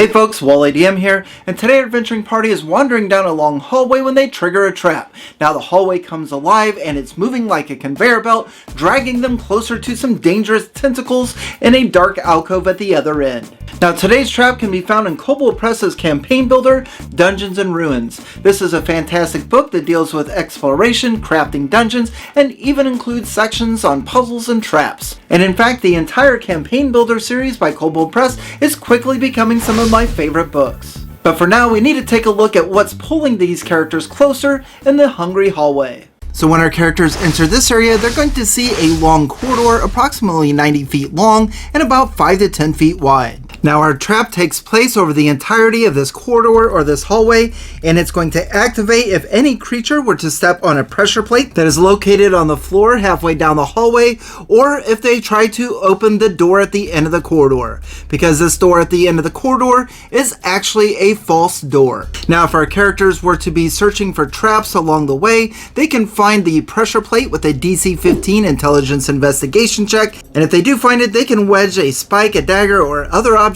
Hey folks, Wally DM here, and today our adventuring party is wandering down a long hallway when they trigger a trap. Now the hallway comes alive and it's moving like a conveyor belt, dragging them closer to some dangerous tentacles in a dark alcove at the other end. Now today's trap can be found in Kobold Press's campaign builder, Dungeons and Ruins. This is a fantastic book that deals with exploration, crafting dungeons, and even includes sections on puzzles and traps. And in fact, the entire campaign builder series by Kobold Press is quickly becoming some of my favorite books. But for now, we need to take a look at what's pulling these characters closer in the hungry hallway. So when our characters enter this area, they're going to see a long corridor approximately 90 feet long and about 5 to 10 feet wide. Now our trap takes place over the entirety of this corridor or this hallway, and it's going to activate if any creature were to step on a pressure plate that is located on the floor halfway down the hallway, or if they try to open the door at the end of the corridor, because this door at the end of the corridor is actually a false door. Now if our characters were to be searching for traps along the way, they can find the pressure plate with a DC 15 intelligence investigation check, and if they do find it, they can wedge a spike, a dagger, or other object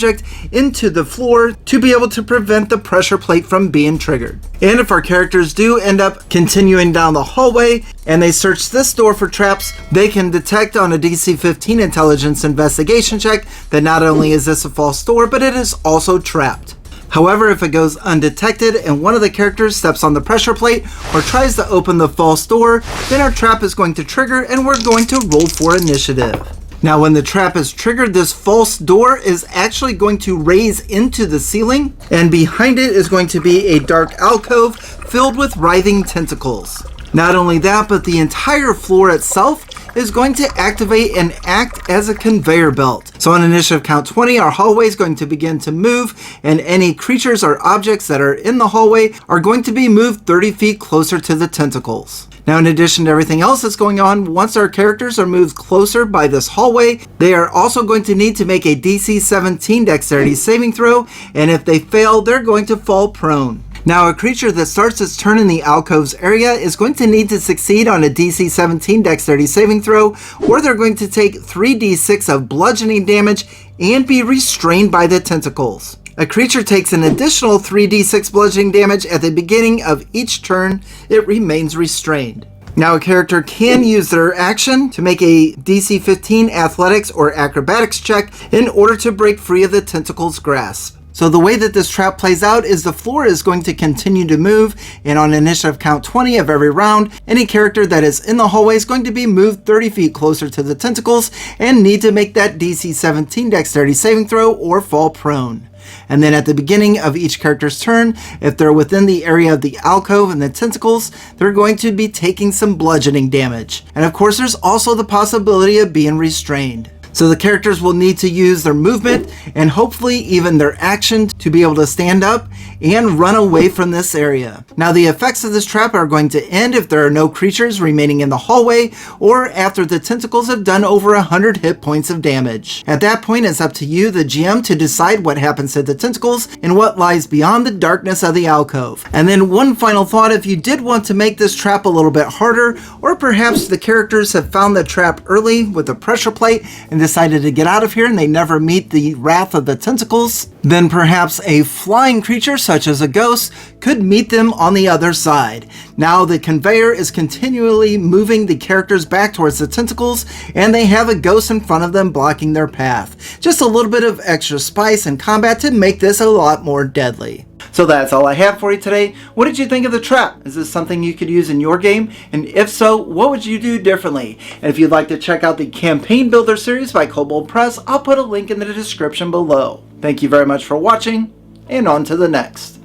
into the floor to be able to prevent the pressure plate from being triggered. And if our characters do end up continuing down the hallway and they search this door for traps, they can detect on a DC 15 intelligence investigation check that not only is this a false door, but it is also trapped. However, if it goes undetected and one of the characters steps on the pressure plate or tries to open the false door, then our trap is going to trigger and we're going to roll for initiative. Now when the trap is triggered, this false door is actually going to raise into the ceiling, and behind it is going to be a dark alcove filled with writhing tentacles. Not only that, but the entire floor itself is going to activate and act as a conveyor belt. So on initiative count 20, our hallway is going to begin to move, and any creatures or objects that are in the hallway are going to be moved 30 feet closer to the tentacles. Now in addition to everything else that's going on, once our characters are moved closer by this hallway, they are also going to need to make a DC 17 dexterity saving throw, and if they fail, they're going to fall prone. Now a creature that starts its turn in the alcove's area is going to need to succeed on a DC 17 dexterity saving throw, or they're going to take 3d6 of bludgeoning damage and be restrained by the tentacles. A creature takes an additional 3d6 bludgeoning damage at the beginning of each turn it remains restrained. Now a character can use their action to make a DC 15 athletics or acrobatics check in order to break free of the tentacle's grasp. So the way that this trap plays out is the floor is going to continue to move, and on initiative count 20 of every round, any character that is in the hallway is going to be moved 30 feet closer to the tentacles and need to make that DC 17 dexterity saving throw or fall prone. And then at the beginning of each character's turn, if they're within the area of the alcove and the tentacles, they're going to be taking some bludgeoning damage. And of course, there's also the possibility of being restrained. So the characters will need to use their movement and hopefully even their action to be able to stand up and run away from this area. Now the effects of this trap are going to end if there are no creatures remaining in the hallway or after the tentacles have done over 100 hit points of damage. At that point, it's up to you, the GM, to decide what happens to the tentacles and what lies beyond the darkness of the alcove. And then one final thought, if you did want to make this trap a little bit harder, or perhaps the characters have found the trap early with a pressure plate and decided to get out of here and they never meet the wrath of the tentacles, then perhaps a flying creature such as a ghost could meet them on the other side. Now the conveyor is continually moving the characters back towards the tentacles, and they have a ghost in front of them blocking their path. Just a little bit of extra spice and combat to make this a lot more deadly. So that's all I have for you today. What did you think of the trap? Is this something you could use in your game? And if so, what would you do differently? And if you'd like to check out the Campaign Builder series by Kobold Press, I'll put a link in the description below. Thank you very much for watching, and on to the next.